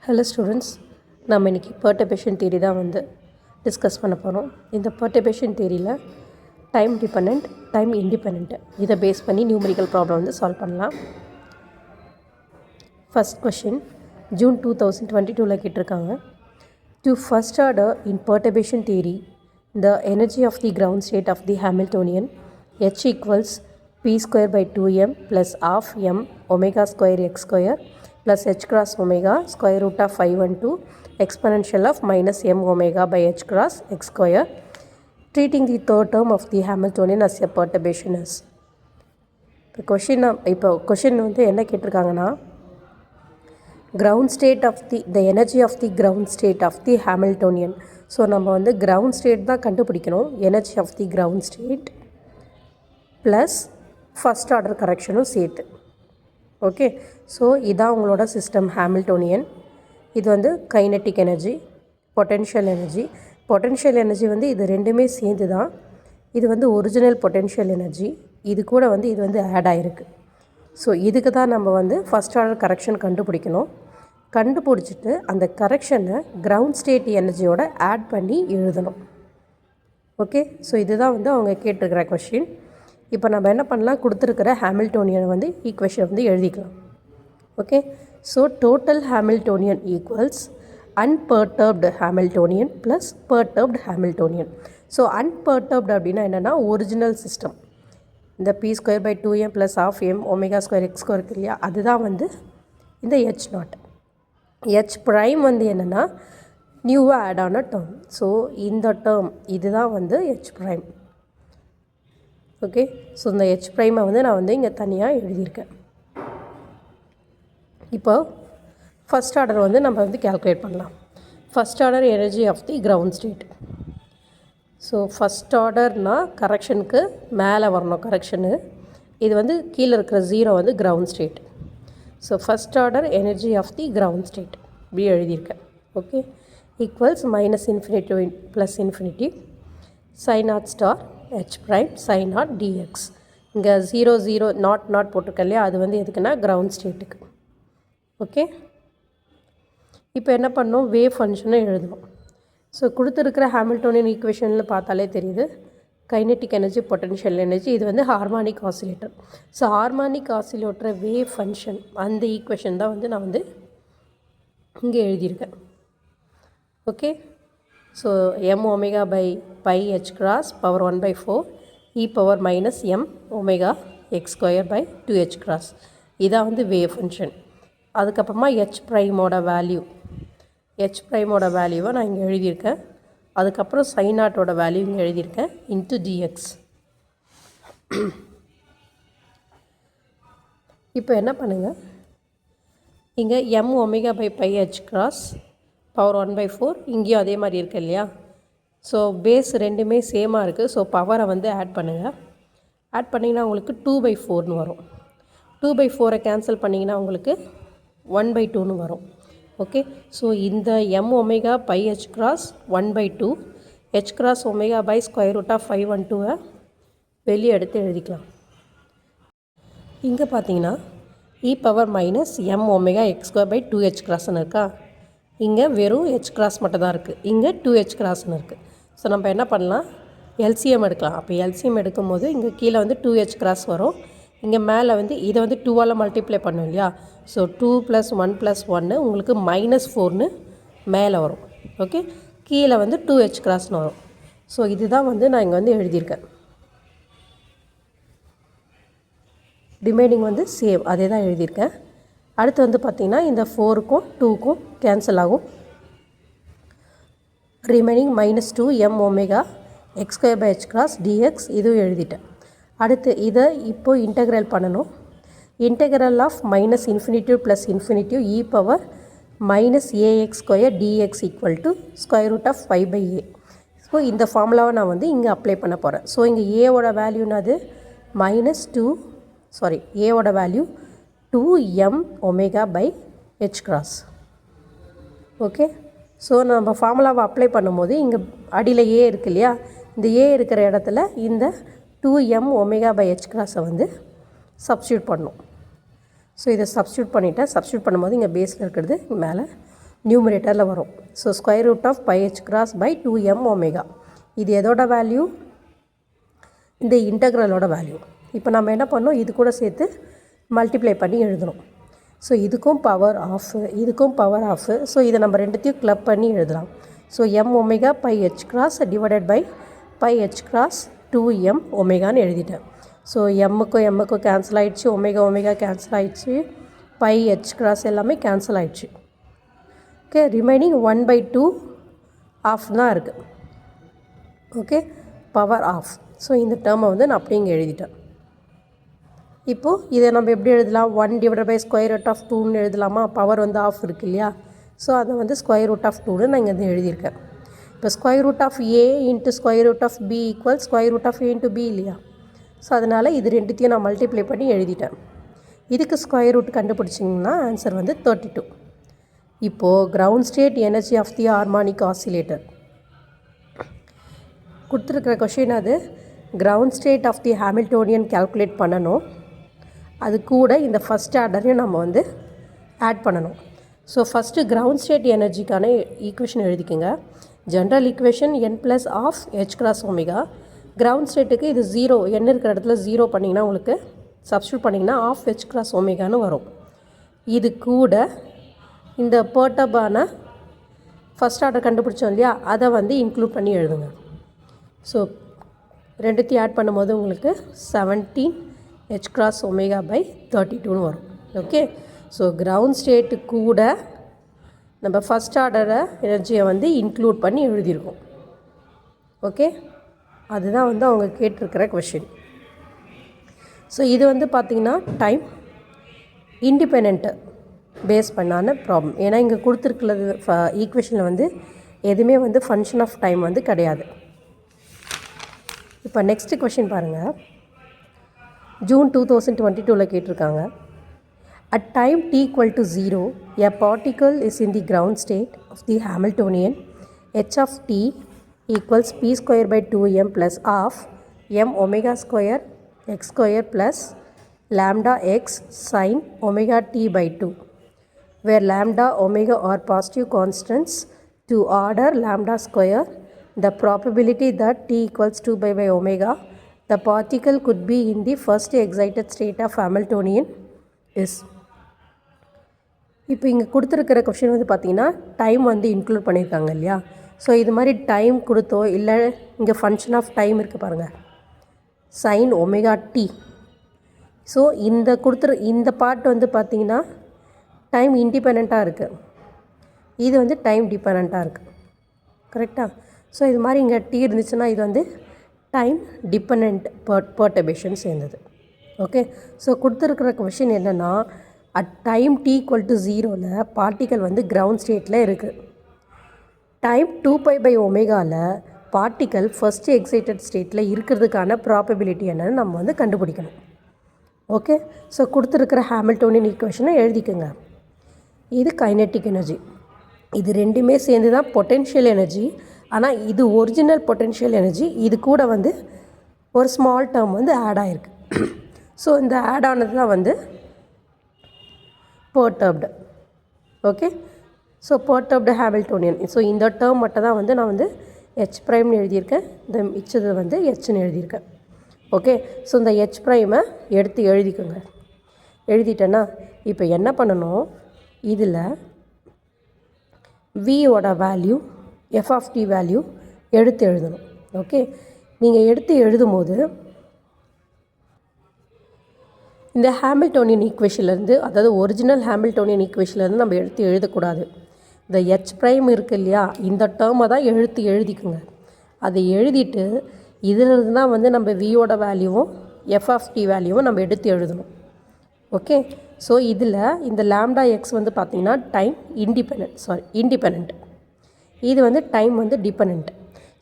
Hello students, நம்ம இன்றைக்கி perturbation theory தான் டிஸ்கஸ் பண்ண போகிறோம். இந்த பெர்டர்பேஷன் தியரியில் டைம் டிபெண்ட், டைம் இண்டிபெண்ட் இதை பேஸ் பண்ணி நியூமரிக்கல் ப்ராப்ளம் சால்வ் பண்ணலாம். ஃபஸ்ட் கொஷின் ஜூன் 2022 கேட்டிருக்காங்க. To first order in perturbation theory the energy of the ground state of the Hamiltonian H equals p square by 2m plus half m omega square x square plus h cross omega square root of 512 exponential of minus m omega by h cross x square, treating the third term of the Hamiltonian as a perturbation is. இப்போ question என்ன கேட்டிருக்காங்கன்னா, ground state of the energy of the ground state of the Hamiltonian. So நம்ம ground state தான் கண்டுபிடிக்கணும், energy of the ground state plus first order கரெக்ஷனும் சேர்த்து. Okay, so இதான் உங்களோட system Hamiltonian. இது kinetic energy, potential energy. Potential energy இது ரெண்டுமே சேர்ந்து தான். இது ஒரிஜினல் பொட்டென்ஷியல் எனர்ஜி, இது கூட இது ஆட் ஆகிருக்கு. ஸோ இதுக்கு தான் நம்ம ஃபஸ்ட் ஆர்டர் கரெக்ஷன் கண்டுபிடிக்கணும். கண்டுபிடிச்சிட்டு அந்த கரெக்ஷனை கிரவுண்ட் ஸ்டேட் எனர்ஜியோட ஆட் பண்ணி எழுதணும். ஓகே, ஸோ இதுதான் அவங்க கேட்டிருக்கிற கொஷின். இப்போ நம்ம என்ன பண்ணலாம், கொடுத்துருக்கிற ஹாமில்டோனியனை ஈக்குவேஷன் எழுதிக்கலாம். Okay, so total Hamiltonian equals unperturbed Hamiltonian plus perturbed Hamiltonian. So unperturbed அப்படின்னா என்னென்னா ஒரிஜினல் சிஸ்டம். இந்த p square by 2m plus half m omega square x square இருக்கு இல்லையா, அதுதான் இந்த h நாட். h ப்ரைம் என்னென்னா நியூவாக ஆட் ஆன டேர்ம். ஸோ இந்த டேர்ம் இதுதான் h ப்ரைம். ஓகே, ஸோ இந்த h ப்ரைமை நான் இங்கே தனியாக எழுதியிருக்கேன். இப்போ ஃபஸ்ட் ஆர்டர் நம்ம கேல்குலேட் பண்ணலாம். First order energy of the ground state. So first ஆர்டர்னால் கரெக்ஷனுக்கு மேலே வரணும் கரெக்ஷனு. இது கீழே இருக்கிற zero ground state. So first order energy of the ground state இப்படி எழுதியிருக்கேன். Okay, equals minus infinity plus infinity psi not star H prime psi not dx. இங்கே 0 நாட் போட்டிருக்கேன் இல்லையா, அது எதுக்குன்னா கிரவுண்ட் ஸ்டேட்டுக்கு. ஓகே, இப்போ என்ன பண்ணோம், வேவ் ஃபங்க்ஷனை எழுதணும். ஸோ கொடுத்துருக்கிற ஹாமில்டோனியன் ஈக்குவேஷனில் பார்த்தாலே தெரியுது, கைனெட்டிக் எனர்ஜி, பொட்டென்ஷியல் எனர்ஜி. இது harmonic oscillator. So harmonic oscillator wave function அந்த ஈக்குவேஷன் தான் நான் இங்கே எழுதியிருக்கேன். Okay, so m omega by pi h cross power 1/4 e power minus m omega x square by 2h cross. இதான் wave function. அதுக்கப்புறமா h ப்ரைமோட வேல்யூவை நான் இங்கே எழுதியிருக்கேன். அதுக்கப்புறம் சைன் நாட்டோட வேல்யூ இங்கே எழுதியிருக்கேன் இன்ட்டு டிஎக்ஸ். இப்போ என்ன பண்ணுங்கள், இங்கே m omega by pi h cross power 1/4 இங்கேயும் அதே மாதிரி இருக்குது இல்லையா. ஸோ பேஸ் ரெண்டுமே சேமாக இருக்குது. ஸோ பவரை ஆட் பண்ணுங்கள். ஆட் பண்ணிங்கன்னா உங்களுக்கு 2/4ன்னு வரும். 2/4 கேன்சல் பண்ணிங்கன்னா உங்களுக்கு 1/2ன்னு வரும். ஓகே, ஸோ இந்த m omega by h cross 1/2 h cross omega by square root of 512 வெளியே எடுத்து எழுதிக்கலாம். இங்கே பார்த்தீங்கன்னா e power minus m omega x square by 2h கிராஸ்ன்னு இருக்கா. இங்கே வெறும் h கிராஸ் மட்டும் தான் இருக்குது, இங்கே 2h கிராஸ்ன்னு இருக்குது. ஸோ நம்ம என்ன பண்ணலாம், எல்சிஎம் எடுக்கலாம். அப்போ எல்சிஎம் எடுக்கும்போது இங்கே கீழே 2h கிராஸ் வரும். இங்கே மேலே இதை 2ஆல் மல்டிப்ளை பண்ணும் இல்லையா. ஸோ 2 + 1 + 1 உங்களுக்கு -4ன்னு மேலே வரும். ஓகே, கீழே 2h கிராஸ்னு வரும். ஸோ இதுதான் நான் இங்கே எழுதியிருக்கேன். ரிமைனிங் சேவ் அதே தான் எழுதியிருக்கேன். அடுத்து பார்த்திங்கன்னா இந்த 4க்கும் 2க்கும் கேன்சல் ஆகும். Remaining -2 m omega x square by h cross dx இதுவும் எழுதிட்டேன். அடுத்து இதை இப்போது இன்டெக்ரல் பண்ணணும். Integral of minus infinitive plus infinitive e power minus a x square dx equal to square root of 5/a. So இந்த ஃபார்முலாவை நான் இங்கே அப்ளை பண்ண போகிறேன். ஸோ இங்கே ஏவோட வேல்யூனாது ஏவோட value 2m omega by h cross. Okay, so நம்ம ஃபார்முலாவை அப்ளை பண்ணும்போது இங்கே அடியில் ஏ இருக்கு இல்லையா, இந்த ஏ இருக்கிற இடத்துல இந்த 2m ஒமேகா பை h கிராஸை சப்ஸ்டியூட் பண்ணணும். ஸோ இதை சப்ஸ்டியூட் பண்ணிவிட்டேன். சப்ஸ்டியூட் பண்ணும்போது இங்கே பேஸில் இருக்கிறது மேலே நியூமரேட்டரில் வரும். So square root of by H cross by 2m omega. இது எதோட வேல்யூ? இந்த இன்டெக்ரலோட வேல்யூ. இப்போ நம்ம என்ன பண்ணோம், இது கூட சேர்த்து மல்டிப்ளை பண்ணி எழுதணும். ஸோ இதுக்கும் பவர் ஆஃப், இதுக்கும் பவர் ஆஃப். ஸோ இதை நம்ம ரெண்டுத்தையும் கிளப் பண்ணி எழுதலாம். So M omega by H cross divided by pi H cross 2m ஒமேகான்னு எழுதிட்டேன். ஸோ எம்முக்கும் கேன்சல் ஆகிடுச்சு, ஒமேகா கேன்சல் ஆகிடுச்சு, பை ஹெச் கிராஸ் எல்லாமே கேன்சல் ஆகிடுச்சு. ஓகே, ரிமைனிங் 1/2 ஆஃப் தான் இருக்குது. Okay, power half. ஸோ இந்த டேர்மை வந்து நான் அப்படியே இங்கே எழுதிட்டேன். இப்போது இதை நம்ம எப்படி எழுதலாம்? 1 divided by square root of 2ன்னு எழுதலாமா? பவர் வந்து ஆஃப் இருக்கு இல்லையா? ஸோ அதை வந்து ஸ்கொயர் ரூட் ஆஃப் 2ன்னு நான் இங்கே எழுதியிருக்கேன். இப்போ square root of A into square root of B equal square root of A into B இல்லையா? ஸோ அதனால் இது ரெண்டுத்தையும் நான் மல்டிப்ளை பண்ணி எழுதிட்டேன். இதுக்கு ஸ்கொயர் ரூட் கண்டுபிடிச்சிங்கன்னா ஆன்சர் வந்து 32. இப்போது ground state energy of the harmonic oscillator கொடுத்துருக்குற கொஷின். அது ground state of the Hamiltonian calculate பண்ணணும். அது கூட இந்த ஃபஸ்ட் ஆர்டரையும் நம்ம வந்து ஆட் பண்ணணும். ஸோ ஃபஸ்ட்டு கிரவுண்ட் ஸ்டேட் எனர்ஜிக்கான ஈக்குவேஷன் எழுதிக்கோங்க. General equation n + of H cross omega. Ground ஸ்டேட்டுக்கு இது 0, n இருக்கிற இடத்துல 0 பண்ணிங்கன்னா உங்களுக்கு சப்ஸ்டியூட் பண்ணிங்கன்னா ஆஃப் ஹெச் கிராஸ் ஒமேகான்னு வரும். இது கூட இந்த போர்ட்டபான ஃபஸ்ட் ஆர்டர் கண்டுபிடிச்சோம் இல்லையா, அதை வந்து இன்க்ளூட் பண்ணி எழுதுங்க. ஸோ ரெண்டுத்தையும் ஆட் பண்ணும்போது உங்களுக்கு 17 ஹெச் கிராஸ் ஒமேகா பை 32ன்னு வரும். ஓகே, ஸோ கிரவுண்ட் ஸ்டேட்டு கூட நம்ம ஃபஸ்ட் ஆர்டரை எனர்ஜியை வந்து இன்க்ளூட் பண்ணி எழுதியிருக்கோம். ஓகே, அதுதான் வந்து அவங்க கேட்டிருக்கிற கொஷின். ஸோ இது வந்து பார்த்திங்கன்னா டைம் இண்டிபெண்ட்டு பேஸ் பண்ணான ப்ராப்ளம். ஏன்னா இங்கே கொடுத்துருக்கிறது ஈக்குவேஷனில் வந்து எதுவுமே வந்து ஃபங்க்ஷன் ஆஃப் டைம் வந்து கிடையாது. இப்போ நெக்ஸ்ட்டு கொஷின் பாருங்கள். ஜூன் 2022 கேட்டிருக்காங்க. At time t equal to 0, a particle is in the ground state of the Hamiltonian. H of t equals p square by 2m plus half m omega square x square plus lambda x sin omega t by 2, where lambda omega are positive constants to order lambda square. The probability that t equals 2 by omega, the particle could be in the first excited state of Hamiltonian is. இப்போ இங்கே கொடுத்துருக்கிற question வந்து பார்த்திங்கன்னா time வந்து include பண்ணியிருக்காங்க இல்லையா? So இது மாதிரி டைம் கொடுத்தோ இல்லை இங்கே ஃபங்க்ஷன் ஆஃப் டைம் இருக்குது பாருங்கள், சைன் ஒமேகா டி. ஸோ இந்த பார்ட் வந்து பார்த்திங்கன்னா டைம் இண்டிபெண்ட்டாக இருக்குது, இது வந்து டைம் டிபெண்ட்டாக இருக்குது. கரெக்டாக? ஸோ இது மாதிரி இங்கே டி இருந்துச்சுன்னா இது வந்து டைம் டிபெண்ட் பெர்டர்பேஷன் சேர்ந்தது. ஓகே, ஸோ கொடுத்துருக்கிற கொஷின் என்னென்னா at time t equal to 0ல் பார்ட்டிக்கல் வந்து கிரவுண்ட் ஸ்டேட்டில் இருக்குது. டைம் 2π by ஒமேகாவில் பார்ட்டிக்கல் ஃபஸ்ட்டு எக்ஸைட்டட் ஸ்டேட்டில் இருக்கிறதுக்கான ப்ராபபிலிட்டி என்னென்னு நம்ம வந்து கண்டுபிடிக்கணும். ஓகே, ஸோ கொடுத்துருக்கிற ஹாமில்டோனியன் ஈக்குவேஷனை எழுதிக்கோங்க. இது கைனெட்டிக் எனர்ஜி, இது ரெண்டுமே சேர்ந்து தான் பொட்டென்ஷியல் எனர்ஜி. ஆனால் இது ஒரிஜினல் பொட்டென்ஷியல் எனர்ஜி, இது கூட வந்து ஒரு ஸ்மால் டேர்ம் வந்து ஆட் ஆகிருக்கு. ஸோ இந்த ஆட் ஆனது தான் வந்து perturbed. Okay, so perturbed Hamiltonian. So இந்த டேர்ம் மட்டும் தான் வந்து நான் வந்து ஹெச் ப்ரைம்னு எழுதியிருக்கேன், இந்த மிச்சது வந்து ஹெச்னு எழுதியிருக்கேன். ஓகே, ஸோ இந்த ஹெச் ப்ரைமை எடுத்து எழுதிக்கோங்க. எழுதிட்டேன்னா இப்போ என்ன பண்ணணும், இதில் வியோட value F of T value எடுத்து எழுதணும். ஓகே, நீங்கள் எடுத்து எழுதும் போது இந்த ஹாமில்டோனியன் ஈக்குவேஷன்லேருந்து, அதாவது ஒரிஜினல் ஹாமில்டோனியன் ஈக்குவேஷன்லேருந்து நம்ம எடுத்து எழுதக்கூடாது. இந்த ஹெச் ப்ரைம் இருக்குது இல்லையா, இந்த டேர்மை தான் எழுதிக்குங்க. அதை எழுதிட்டு இதிலிருந்து தான் வந்து நம்ம வியோட வேல்யூவும் எஃப் ஆஃப் டி வேல்யூவும் நம்ம எடுத்து எழுதணும். ஓகே, ஸோ இதில் இந்த லாம்டா எக்ஸ் வந்து பார்த்திங்கன்னா டைம் இண்டிபெண்ட், இது வந்து டைம் வந்து டிபெண்ட்.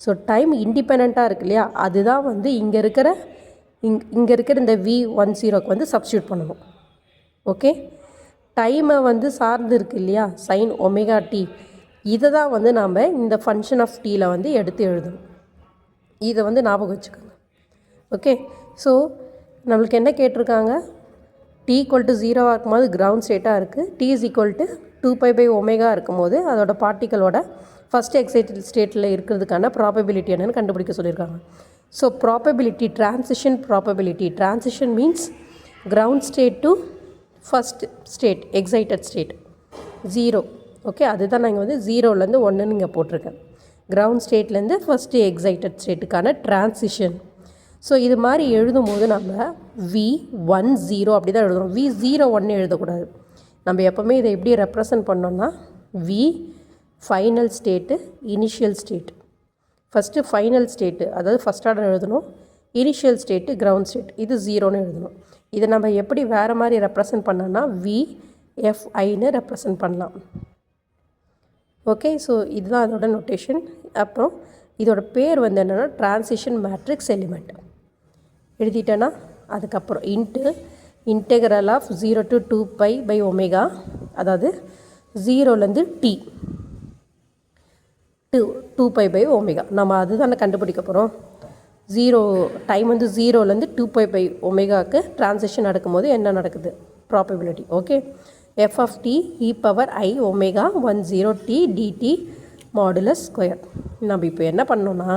ஸோ டைம் இண்டிபெண்ட்டாக இருக்கு இல்லையா, அதுதான் வந்து இங்கே இருக்கிற இந்த V10க்கு வந்து சப்ஸ்டியூட் பண்ணணும். ஓகே, டைமை வந்து சார்ந்து இருக்குது இல்லையா, சைன் ஒமேகா டி, இதை தான் வந்து நாம் இந்த ஃபங்க்ஷன் ஆஃப் டீயில் வந்து எடுத்து எழுதணும். இதை வந்து ஞாபகம் வச்சுக்கோங்க. ஓகே, ஸோ நம்மளுக்கு என்ன கேட்டிருக்காங்க, t = 0 இருக்கும்போது கிரவுண்ட் ஸ்டேட்டாக இருக்குது, t = 2π/ω இருக்கும்போது அதோட பார்ட்டிகளோட ஃபஸ்ட் எக்ஸைட்டட் ஸ்டேட்டில் இருக்கிறதுக்கான ப்ராபபிலிட்டி என்னென்னு கண்டுபிடிக்க சொல்லியிருக்காங்க. So probability, transition means ground state to first state, excited state 0. Okay, அதுதான் நாங்கள் வந்து 0லேருந்து 1ன்னு இங்கே போட்டிருக்கேன். கிரவுண்ட் ஸ்டேட்லேருந்து ஃபஸ்ட்டு எக்ஸைட்டட் ஸ்டேட்டுக்கான ட்ரான்சிஷன். ஸோ இது மாதிரி எழுதும்போது நம்ம V10 அப்படி தான் எழுதுகிறோம். V01 எழுதக்கூடாது. நம்ம எப்போவுமே இதை எப்படி ரெப்ரசன்ட் பண்ணோம்னா V final state, initial state. First final state, அதாவது ஃபஸ்ட் ஆர்டர் எழுதணும். இனிஷியல் ஸ்டேட்டு கிரவுண்ட் ஸ்டேட், இது 0ன்னு எழுதணும். இதை நம்ம எப்படி வேறு மாதிரி ரெப்ரசன்ட் பண்ணோன்னா VFIன்னு ரெப்ரசன்ட் பண்ணலாம். ஓகே, ஸோ இதுதான் அதோட நோட்டேஷன். அப்புறம் இதோட பேர் வந்து என்னென்னா ட்ரான்சிஷன் மேட்ரிக்ஸ் எலிமெண்ட் எழுதிட்டேன்னா அதுக்கப்புறம் இன்டெக்ரல் ஆஃப் 0 to 2π/ω, அதாவது 0லேருந்து T 2π/ω நம்ம அதுதானே கண்டுபிடிக்க போகிறோம். டைம் வந்து 0லேருந்து 2π/ω ட்ரான்சிஷன் நடக்கும்போது என்ன நடக்குது probability. Okay, f(t) e⁻i⍵10t dt modulus square. நம்ம இப்போ என்ன பண்ணோன்னா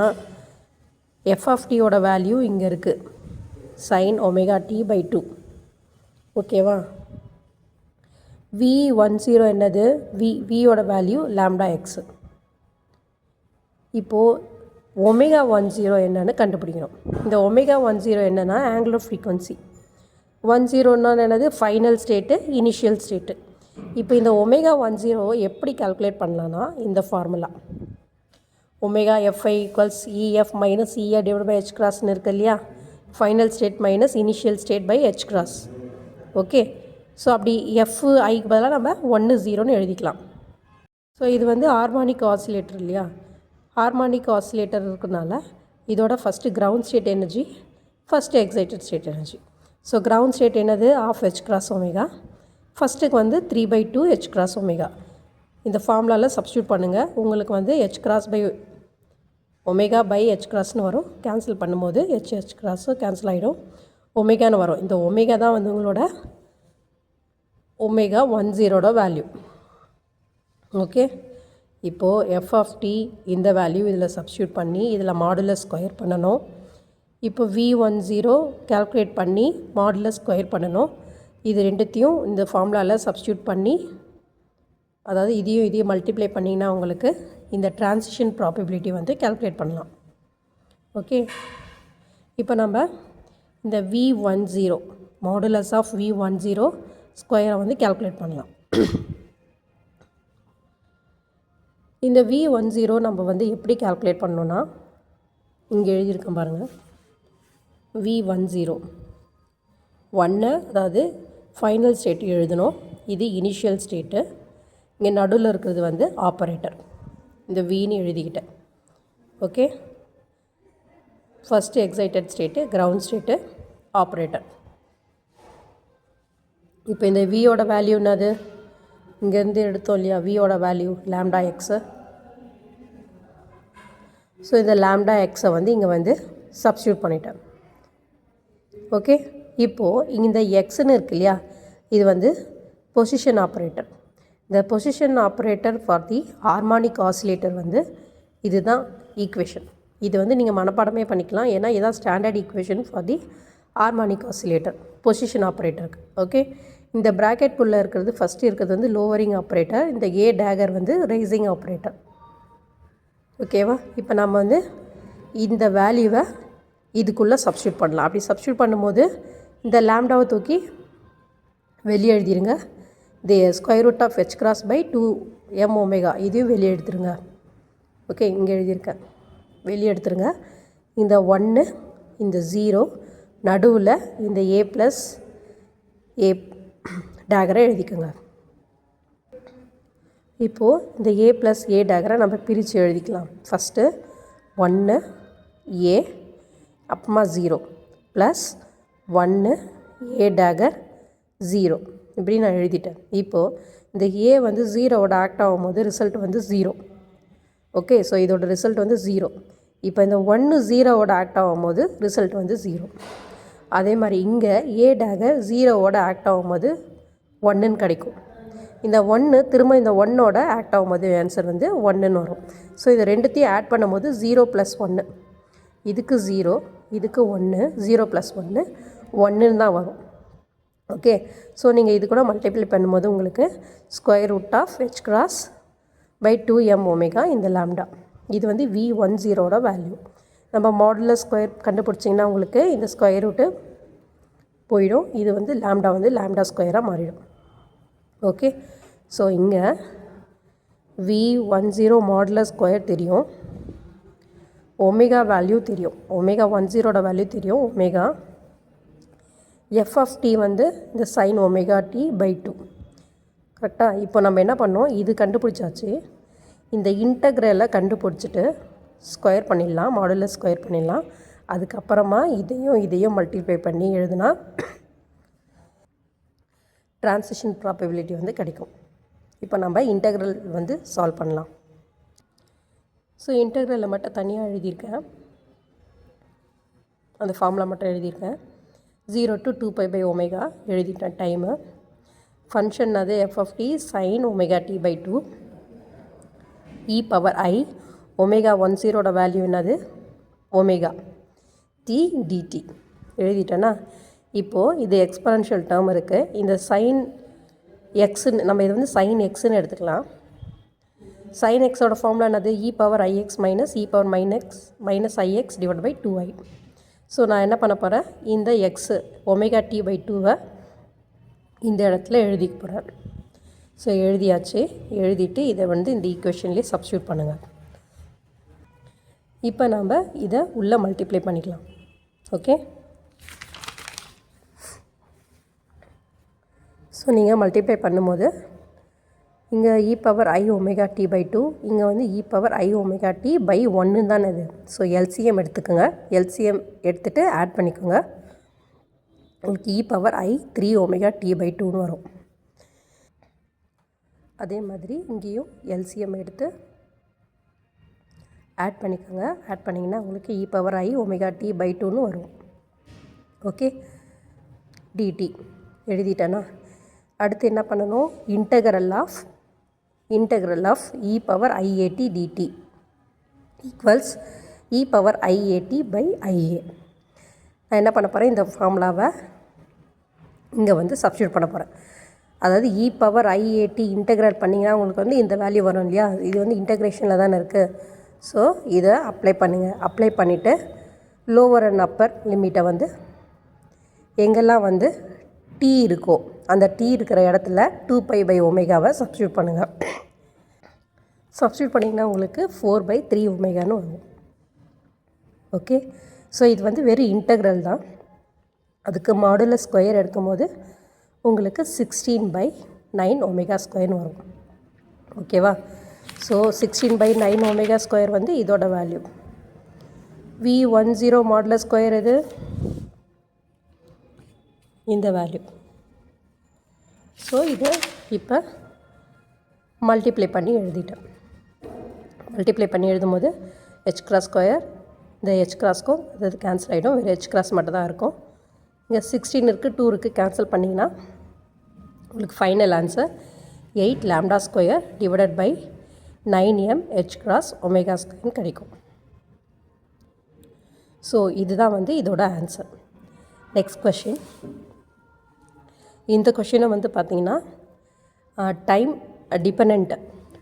f(t)யோட வேல்யூ இங்கே இருக்குது, sin ωt/2. ஓகேவா, V10 என்னது, வியோட வேல்யூ λx. இப்போது ω10 என்னன்னு கண்டுபிடிக்கணும். இந்த ω10 என்னென்னா ஆங்குலர் ஃப்ரீக்வன்சி. 10ன்னா என்னது, ஃபைனல் ஸ்டேட்டு, இனிஷியல் ஸ்டேட்டு. இப்போ இந்த ω10 எப்படி கால்குலேட் பண்ணலான்னா இந்த ஃபார்முலா ω(fi) = EF - EA/h(ன்னு இருக்கு இல்லையா, final state minus initial state by h(. Okay, so அப்படி FIக்கு பதிலாக நம்ம 10ன்னு எழுதிக்கலாம். ஸோ இது வந்து ஹார்மானிக் ஆசிலேட்டர் இல்லையா, ஹார்மானிக் ஆசிலேட்டர் இருக்கிறதுனால இதோட first ground state energy, first excited state energy. So ground state என்னது, ½ ஃபஸ்ட்டுக்கு வந்து 3/2 h(ω). இந்த ஃபார்முலாவில் சப்ஸ்டியூட் பண்ணுங்கள். உங்களுக்கு வந்து h(ω/h)ன்னு வரும். கேன்சல் பண்ணும்போது h கேன்சல் ஆகிடும், ஒமேகான்னு வரும். இந்த ஒமேகா தான் வந்து உங்களோட ω10ஓட வேல்யூ. ஓகே, இப்போது f(t) இந்த வேல்யூ இதில் சப்ஸ்டியூட் பண்ணி இதில் மாடுலஸ் ஸ்கொயர் பண்ணணும். இப்போ V10 கால்குலேட் பண்ணி மாடுலஸ் ஸ்கொயர் பண்ணணும். இது ரெண்டுத்தையும் இந்த ஃபார்முலாவில் சப்ஸ்டியூட் பண்ணி, அதாவது இதையும் மல்டிப்ளை பண்ணிங்கன்னா உங்களுக்கு இந்த ட்ரான்சிஷன் ப்ராபபிலிட்டி வந்து கால்குலேட் பண்ணலாம். ஓகே, இப்போ நம்ம இந்த V10 மாடுலஸ் ஆஃப் V10 ஸ்கொயரை வந்து கால்குலேட் பண்ணலாம். இந்த V10 நம்ம வந்து எப்படி கால்குலேட் பண்ணோன்னா இங்கே எழுதியிருக்கோம் பாருங்கள். V10 1 அதாவது ஃபைனல் ஸ்டேட் எழுதணும், இது இனிஷியல் ஸ்டேட்டு. இங்கே நடுவில் இருக்கிறது வந்து ஆப்பரேட்டர், இந்த Vன்னு எழுதிக்கிட்டேன். Okay, first excited state, ground state, operator. இப்போ இந்த வியோட வேல்யூ என்னது, இங்கேருந்து எடுத்தோம் இல்லையா, வியோட வேல்யூ λx. ஸோ இந்த λx வந்து இங்கே வந்து சப்ஸ்டியூட் பண்ணிட்டேன். ஓகே, இப்போது இந்த எக்ஸ்ன்னு இருக்கு இல்லையா, இது வந்து பொசிஷன் ஆப்ரேட்டர். இந்த position operator for the harmonic oscillator வந்து இதுதான் ஈக்குவேஷன். இது வந்து நீங்கள் மனப்பாடமே பண்ணிக்கலாம், ஏன்னா இதுதான் standard equation for the harmonic oscillator, position ஆப்ரேட்டருக்கு. ஓகே, இந்த ப்ராக்கெட்குள்ளே இருக்கிறது ஃபஸ்ட்டு இருக்கிறது வந்து லோவரிங் ஆப்ரேட்டர், இந்த ஏ டேகர் வந்து ரைசிங் ஆப்ரேட்டர். ஓகேவா, இப்போ நம்ம வந்து இந்த வேல்யூவை இதுக்குள்ளே சப்ஸ்டியூட் பண்ணலாம். அப்படி சப்ஸ்டியூட் பண்ணும்போது இந்த லாம்டாவை தூக்கி வெளியே எழுதிடுங்க. The square root of h(2m⍵) இதையும் வெளியே எடுத்துருங்க. ஓகே, இங்கே எழுதியிருக்கேன், வெளியே எடுத்துருங்க. இந்த 1 இந்த 0 நடுவில் இந்த a + a டேகரை எழுதிக்கோங்க. இப்போது இந்த a + a டேகரை நம்ம பிரித்து எழுதிக்கலாம். ஃபஸ்ட்டு 1 a அப்புறமா 0 ப்ளஸ் 1 a டேகர் 0, இப்படி நான் எழுதிட்டேன். இப்போது இந்த a வந்து 0வோட ஆக்ட் ஆகும்போது ரிசல்ட் வந்து 0. ஓகே, ஸோ இதோட ரிசல்ட் வந்து 0. இப்போ இந்த 1 0வோட ஆக்ட் ஆகும்போது ரிசல்ட் வந்து 0. அதே மாதிரி இங்கே a டேகர் 0வோட ஆக்ட் ஆகும்போது 1ன்னு கிடைக்கும். இந்த 1 திரும்ப இந்த 1ஓட ஆக்ட் ஆகும்போது ஆன்சர் வந்து 1ன்னு வரும். ஸோ இது ரெண்டுத்தையும் ஆட் பண்ணும்போது 0 + 1, இதுக்கு 0, இதுக்கு 1, 0 + 1 1ன்னு தான் வரும். ஓகே, ஸோ நீங்கள் இது கூட மல்டிப்ளை பண்ணும்போது உங்களுக்கு √h×2m இந்த லாம்டா, இது வந்து V10ஓட வேல்யூ. நம்ம மாடுலஸ் ஸ்கொயர் கண்டுபிடிச்சிங்கன்னா உங்களுக்கு இந்த ஸ்கொயர் ரூட்டு போயிடும். இது வந்து லாம்டா ஸ்கொயராக மாறிடும். ஓகே, ஸோ இங்கே V10 மாடுலஸ் ஸ்கொயர் தெரியும், ஒமேகா வேல்யூ தெரியும், ω10ஓட வேல்யூ தெரியும், ஒமேகா. எஃப் ஆஃப் டி வந்து இந்த sin ω/2 கரெக்டாக. இப்போ நம்ம என்ன பண்ணோம், இது கண்டுபிடிச்சாச்சு. இந்த இன்டகிரலை கண்டுபிடிச்சிட்டு ஸ்கொயர் பண்ணிடலாம், மாடுலஸ் ஸ்கொயர் பண்ணிடலாம். அதுக்கப்புறமா இதையும் மல்டிப்ளை பண்ணி எழுதுனா ட்ரான்சிஷன் ப்ராபபிலிட்டி வந்து கிடைக்கும். இப்போ நம்ம இன்டகிரல் வந்து சால்வ் பண்ணலாம். ஸோ இன்டகிரலில் மட்டும் தனியாக எழுதியிருக்கேன், அந்த ஃபார்முலா மட்டும் எழுதியிருக்கேன். 0 to 2π/ω எழுதிட்டேன் டைமு. ஃபங்க்ஷன் அது F of T sin ω/2 e power I ω10ஓட வேல்யூ என்னது ஒமேகா டி டிடி எழுதிட்டேன்னா. இப்போது இது எக்ஸ்பொனென்ஷியல் டேர்ம் இருக்குது. இந்த sin எக்ஸுன்னு நம்ம இது வந்து sin எக்ஸுன்னு எடுத்துக்கலாம். sin எக்ஸோட ஃபார்முலா என்னது e power ix minus e power minus ix divide by 2i. So நான் என்ன பண்ண போகிறேன், இந்த எக்ஸு ω/2 இந்த இடத்துல எழுதிக்க போகிறேன். ஸோ எழுதியாச்சு. எழுதிட்டு இதை வந்து இந்த ஈக்குவேஷன்லேயே சப்ஸ்டியூட் பண்ணுங்கள். இப்போ நம்ம இதை உள்ளே மல்டிப்ளை பண்ணிக்கலாம். ஓகே, ஸோ நீங்கள் மல்டிப்ளை பண்ணும்போது இங்கே e பவர் I ω/2, இங்கே வந்து e பவர் I ω/1 தானே இது. ஸோ எல்சிஎம் எடுத்துக்கோங்க. எல்சிஎம் எடுத்துகிட்டு ஆட் பண்ணிக்கோங்க. உங்களுக்கு e பவர் I 3 ω/2ன்னு வரும். அதே மாதிரி இங்கேயும் எல்சிஎம் எடுத்து ஆட் பண்ணிக்கோங்க. ஆட் பண்ணிங்கன்னா உங்களுக்கு e பவர் I ω/2ன்னு வரும். ஓகே, டிடி எழுதிட்டேன்னா அடுத்து என்ன பண்ணணும், integral of e power IAT dt equals e power IAT by IA. நான் என்ன பண்ண போகிறேன், இந்த ஃபார்முலாவை இங்கே வந்து சப்ஸ்டியூட் பண்ண போகிறேன். அதாவது e பவர் IAT இன்டகிரேட் பண்ணிங்கன்னா உங்களுக்கு வந்து இந்த வேல்யூ வரும் இல்லையா. இது வந்து இன்டகிரேஷனில் தானே இருக்குது. ஸோ இதை அப்ளை பண்ணுங்கள். அப்ளை பண்ணிவிட்டு லோவர் அண்ட் அப்பர் லிமிட்டை வந்து எங்கெல்லாம் வந்து t இருக்கோ அந்த t இருக்கிற இடத்துல 2π/ω சப்ஸ்டியூட் பண்ணுங்கள். சப்ஸ்டியூட் பண்ணிங்கன்னா உங்களுக்கு 4/3ω வரும். ஓகே, ஸோ இது வந்து வெறும் இன்டகிரல் தான். அதுக்கு மாடுலஸ் ஸ்கொயர் எடுக்கும்போது உங்களுக்கு 16/9ω² வரும். ஓகேவா. ஸோ 16/9ω² வந்து இதோட வேல்யூ. V10 மாடுலஸ் ஸ்கொயர் இது இந்த வேல்யூ. ஸோ இதை இப்போ மல்டிப்ளை பண்ணி எழுதிட்டேன். மல்டிப்ளை பண்ணி எழுதும்போது h×2 இந்த h×க்கும் அது கேன்சல் ஆகிடும். வேறு h× மட்டும் தான் இருக்கும். இங்கே 16 இருக்குது, 2 இருக்குது, கேன்சல் பண்ணிங்கன்னா உங்களுக்கு final answer 8 λ² divided by 9m h×ω² கிடைக்கும். ஸோ இதுதான் வந்து இதோட ஆன்சர். Next question. இந்த கொஷினை வந்து பார்த்திங்கன்னா டைம் டிபெண்ட்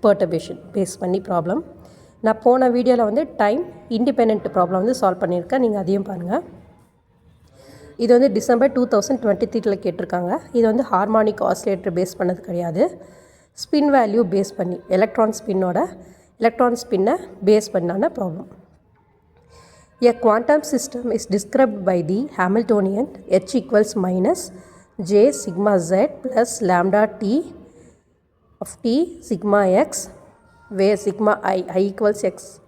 பெர்டர்பேஷன் பேஸ் பண்ணி ப்ராப்ளம். நான் போன வீடியோவில் வந்து டைம் இண்டிபெண்ட் ப்ராப்ளம் வந்து சால்வ் பண்ணியிருக்கேன், நீங்கள் அதையும் பாருங்கள். இது வந்து டிசம்பர் 2023 கேட்டிருக்காங்க. இது வந்து ஹார்மானிக் ஆசிலேட்டர் பேஸ் பண்ணது கிடையாது, ஸ்பின் வேல்யூ பேஸ் பண்ணி எலக்ட்ரான் ஸ்பின்னை பேஸ் பண்ணான problem. A quantum system is described by the Hamiltonian H equals minus J sigma Z plus lambda T of T sigma X, where sigma I equals X,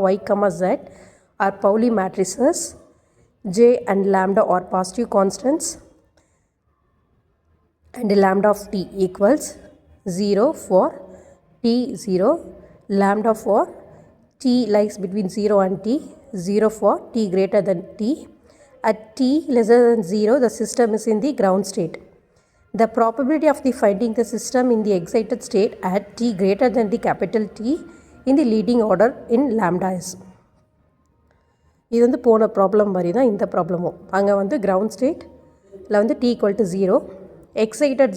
Y, Z are Pauli matrices. J and lambda are positive constants and lambda of T equals 0 for T0, lambda for T lies between 0 and T, 0 for T greater than T. At T lesser than 0, the system is in the ground state. The probability of the finding the system in the excited state at t greater than the capital T in the leading order in lambda is. இது வந்து போன problem மாதிரி தான் இந்த ப்ராப்ளமும். அங்கே வந்து ground ஸ்டேட்டில் வந்து t ஈக்குவல் டு 0, எக்ஸைட்டட்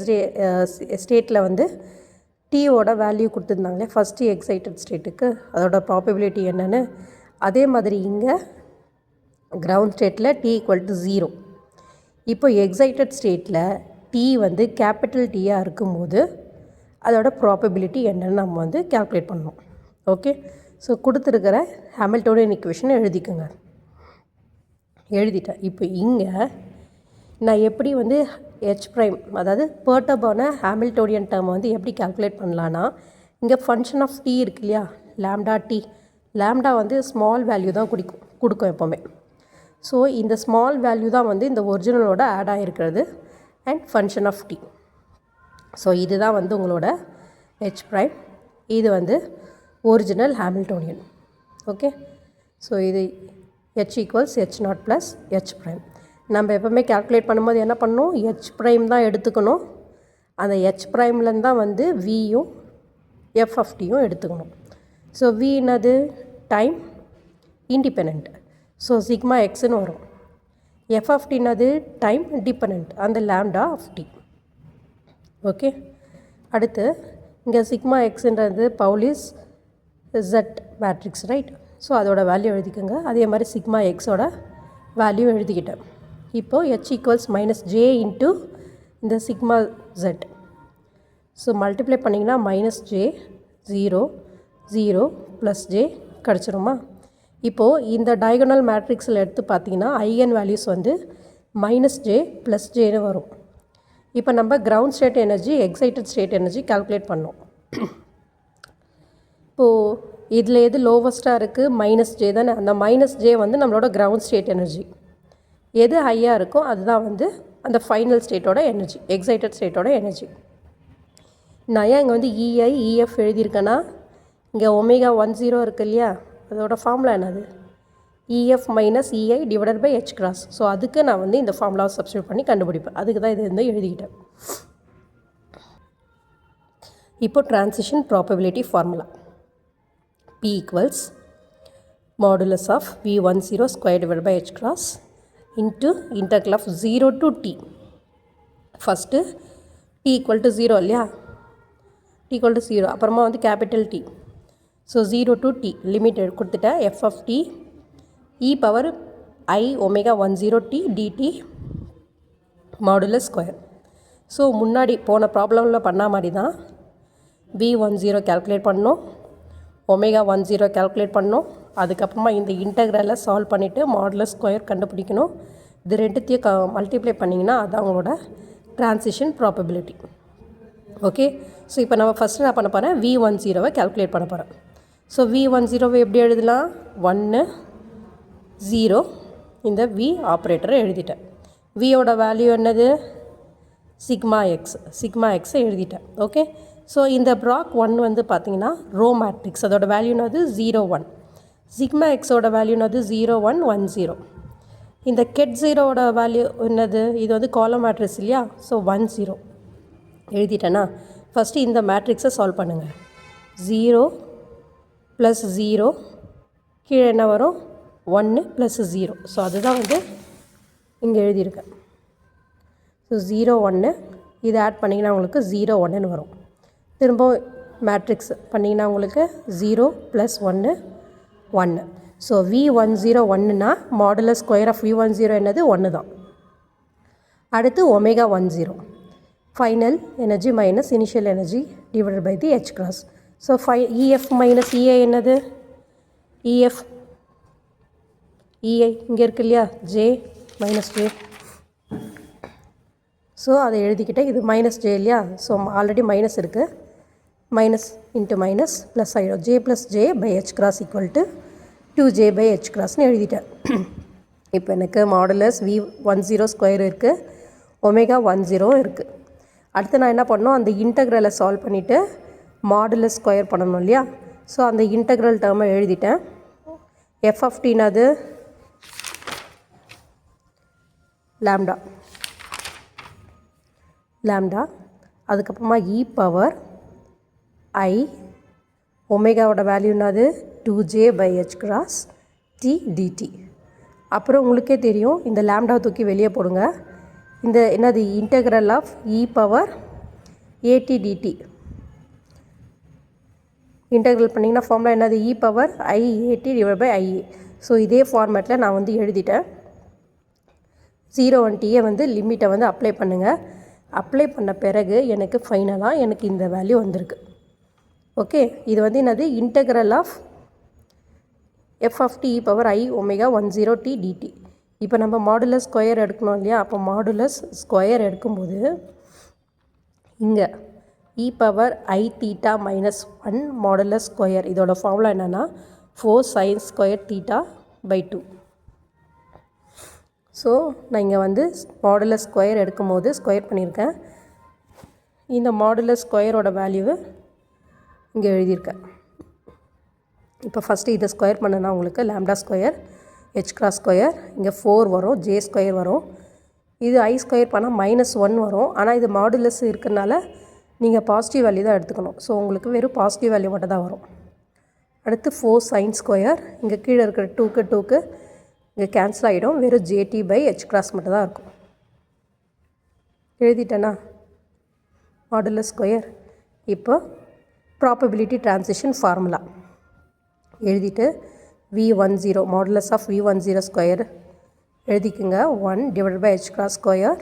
ஸ்டேட்டில் வந்து டீயோட வேல்யூ கொடுத்துருந்தாங்களே ஃபஸ்ட்டு எக்ஸைட்டட் ஸ்டேட்டுக்கு அதோட ப்ராபபிலிட்டி என்னென்னு, அதே மாதிரி இங்கே கிரவுண்ட் ஸ்டேட்டில் t ஈக்குவல் டு 0. இப்போ எக்ஸைட்டட் ஸ்டேட்டில் t வந்து கேபிட்டல் Tயாக இருக்கும்போது அதோட ப்ராபபிலிட்டி என்னென்னு நம்ம வந்து கால்குலேட் பண்ணணும். ஓகே, ஸோ கொடுத்துருக்கிற ஹாமில்டோனியன் ஈக்குவேஷனை எழுதிக்கோங்க. எழுதிட்டேன். இப்போ இங்கே நான் எப்படி வந்து h ப்ரைம் அதாவது பெர்டர்பான ஹாமில்டோனியன் டேர்மை வந்து எப்படி கால்குலேட் பண்ணலான்னா, இங்கே ஃபங்க்ஷன் ஆஃப் t இருக்கு இல்லையா, லாம்டா t. லாம்டா வந்து ஸ்மால் வேல்யூ தான் கொடுக்கும் எப்போவுமே. ஸோ இந்த ஸ்மால் வேல்யூ தான் வந்து இந்த ஒரிஜினலோட ஆட் ஆகிருக்கிறது and function of t. So இதுதான் வந்து உங்களோட h ப்ரைம், இது வந்து ஒரிஜினல் ஹாமில்டோனியன். ஓகே, ஸோ இது h equals h0 plus h prime. நம்ம எப்போவுமே கால்குலேட் பண்ணும்போது என்ன பண்ணணும், h ப்ரைம் தான் எடுத்துக்கணும். அந்த h ப்ரைம்லேருந்து தான் வந்து வியும் f ஆஃப் டியும் எடுத்துக்கணும். ஸோ v என்னது டைம் இண்டிபெண்ட், ஸோ சிக்மா எக்ஸ்னு வரும். f ஆஃப் டினது டைம் டிபெண்ட், அந்த லாம்டா ஆஃப் டி. ஓகே, அடுத்து இங்கே சிக்மா எக்ஸுன்றது Pauli's Z matrix, right? So அதோட வேல்யூ எழுதிக்கோங்க. அதே மாதிரி சிக்மா எக்ஸோட வேல்யூ எழுதிக்கிட்டேன். இப்போது h equals minus J into இந்த சிக்மா ஜெட். ஸோ மல்டிப்ளை பண்ணிங்கன்னா மைனஸ் ஜே 0 0 ப்ளஸ் ஜே கிடச்சிருமா? இப்போது இந்த டயகனல் மேட்ரிக்ஸில் எடுத்து பார்த்தீங்கன்னா ஐகன் வேல்யூஸ் வந்து மைனஸ் ஜே ப்ளஸ் ஜேன்னு வரும். இப்போ நம்ம ground state energy, excited state energy calculate பண்ணோம். இப்போது இதில் எது லோவஸ்ட்டாக இருக்குது, மைனஸ் ஜே தானே. அந்த மைனஸ் ஜே வந்து நம்மளோட கிரவுண்ட் ஸ்டேட் எனர்ஜி. எது ஹையாக இருக்கோ அதுதான் வந்து அந்த ஃபைனல் ஸ்டேட்டோட எனர்ஜி, எக்ஸைட்டட் ஸ்டேட்டோட எனர்ஜி. நான் ஏன் இங்கே வந்து இஐ இஎஃப் எழுதியிருக்கேன்னா, இங்கே ω10 இருக்குது இல்லையா, அதோட ஃபார்முலா என்னது, EF minus EI divided by H cross. So அதுக்கு நான் வந்து இந்த ஃபார்முலாவை சப்ஸ்டியூட் பண்ணி கண்டுபிடிப்பேன். அதுக்கு தான் இது வந்து எழுதிக்கிட்டேன். இப்போ transition probability formula P equals modulus of V10 square divide by H cross into integral of 0 to t. First t equal to 0 இல்லையா, t ஈக்குவல் டு 0, அப்புறமா வந்து capital T. So 0 to t limit கொடுத்துட்டேன். f of t e power I ω10t dt modulus square. So முன்னாடி போன ப்ராப்ளமில் பண்ண மாதிரி தான் V10 calculate பண்ணோம், ω10 கால்குலேட் பண்ணோம். அதுக்கப்புறமா இந்த இன்டெக்ரலை சால்வ் பண்ணிவிட்டு மாடுலஸ் ஸ்கொயர் கண்டுபிடிக்கணும். இது ரெண்டுத்தையும் மல்டிப்ளை பண்ணிங்கன்னா அதுதான் அவங்களோட ட்ரான்சிஷன் ப்ராபபிலிட்டி. ஓகே, ஸோ இப்போ நம்ம ஃபஸ்ட்டு என்ன பண்ண போகிறேன், V10 கால்குலேட் பண்ண போகிறேன். ஸோ V10 எப்படி எழுதலாம், 1 0, இந்த V ஆப்ரேட்டரை எழுதிட்டேன். வியோட வேல்யூ என்னது, சிக்மா எக்ஸை எழுதிட்டேன். ஓகே, ஸோ இந்த ப்ராக் 1 வந்து பார்த்திங்கன்னா ரோ மேட்ரிக்ஸ், அதோட வேல்யூ என்னது 0 1. சிக்மா எக்ஸோட வேல்யூ என்னது 0 1 1 0. இந்த கெட் 0ஓட வேல்யூ என்னது, இது வந்து காலம் மேட்ரிக்ஸ் இல்லையா, ஸோ 1 0 எழுதிட்டேன்னா. ஃபஸ்ட்டு இந்த மேட்ரிக்ஸை சால்வ் பண்ணுங்கள். 0 ப்ளஸ் 0 கீழே என்ன வரும், 1 ப்ளஸ் 0. ஸோ அதுதான் வந்து இங்கே எழுதியிருக்கேன். ஸோ 0 1 இது ஆட் பண்ணிங்கன்னா உங்களுக்கு 0 1ன்னு வரும். திரும்ப மேட்ரிக்ஸ் பண்ணிங்கன்னா உங்களுக்கு 0 ப்ளஸ் 1 1. ஸோ V10 1னா மாடுலஸ் ஸ்கொயர் ஆஃப் V10 என்னது 1 தான். அடுத்து ω10 final energy minus initial energy divided by the H cross. So EF minus EI என்னது, EF EI இங்கே இருக்கு இல்லையா, ஜே மைனஸ் ஜே. ஸோ அதை எழுதிக்கிட்டேன். இது மைனஸ் ஜே இல்லையா, ஸோ ஆல்ரெடி மைனஸ் இருக்குது, மைனஸ் இன்ட்டு மைனஸ் ப்ளஸ் ஆகிடும். J plus J by H cross equal to 2j by H கிராஸ்னு எழுதிட்டேன். இப்போ எனக்கு மாடுலஸ் V10 ஸ்கொயர் இருக்குது, ω10 இருக்குது. அடுத்து நான் என்ன பண்ணணும், அந்த இன்டெக்ரலை சால்வ் பண்ணிவிட்டு மாடுலஸ் ஸ்கொயர் பண்ணணும் இல்லையா. ஸோ அந்த இன்டெக்ரல் டேர்மை எழுதிட்டேன். எஃப் ஆஃப் டினது லாம்டா லாம்டா. அதுக்கப்புறமா இ பவர் ஐ ஒமேகாவோட வேல்யூ என்னது 2j/h கிராஸ் டி டிடி. அப்புறம் உங்களுக்கே தெரியும், இந்த லாம்டா தூக்கி வெளியே போடுங்க. இந்த என்னது integral of E power AT DT integral பண்ணிங்கன்னா ஃபார்முலா என்னது E power IAT divide by IA. So இதே ஃபார்மேட்டில் நான் வந்து எழுதிட்டேன். 0 வந்து லிமிட்டை வந்து அப்ளை பண்ணுங்கள். அப்ளை பண்ண பிறகு எனக்கு ஃபைனலாக எனக்கு இந்த வேல்யூ வந்திருக்கு. ஓகே, இது வந்து என்னது integral of F of T E power I omega 10t dt. இப்போ நம்ம மாடுலஸ் ஸ்கொயர் எடுக்கணும் இல்லையா? அப்போ மாடுலஸ் ஸ்கொயர் எடுக்கும்போது இங்கே E power I theta minus 1 modulus square, இதோட ஃபார்முலா என்னென்னா 4 sin square theta by 2. So நான் இங்கே வந்து மாடுலஸ் ஸ்கொயர் எடுக்கும்போது ஸ்கொயர் பண்ணியிருக்கேன். இந்த மாடுலஸ் ஸ்கொயரோட வேல்யூவை இங்கே எழுதியிருக்கேன். இப்போ ஃபஸ்ட்டு இதை ஸ்கொயர் பண்ணுன்னா உங்களுக்கு lambda square H cross square, இங்கே 4 வரும், ஜே ஸ்கொயர் வரும். இது ஐ ஸ்கொயர் பண்ணால் -1 வரும். ஆனால் இது மாடுலஸ் இருக்கிறனால நீங்கள் பாசிட்டிவ் வேல்யூ தான் எடுத்துக்கணும். ஸோ உங்களுக்கு வெறும் பாசிட்டிவ் வேல்யூ மட்டும் தான் வரும். அடுத்து 4 sin ஸ்கொயர், இங்கே கீழே இருக்கிற 2க்கு இங்கே கேன்சல் ஆகிடும். வெறும் jt/h கிராஸ் மட்டும் தான் இருக்கும். எழுதிட்டேன்னா மாடுலஸ் ஸ்கொயர். இப்போ ப்ராபபிலிட்டி ட்ரான்சிஷன் ஃபார்முலா எழுதிட்டு v10 modulus of v10 square எழுதிக்குங்க. 1 divide by h cross square.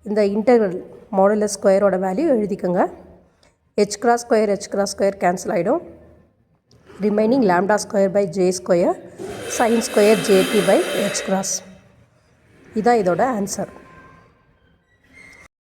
இந்த இன்டெக்ரல் மாடுலஸ் ஸ்கொயரோட வேல்யூ எழுதிக்கோங்க. h கிராஸ் ஸ்கொயர் கேன்சல் ஆகிடும். Remaining lambda square by J square sin square jt/h cross. இதுதான் இதோட answer.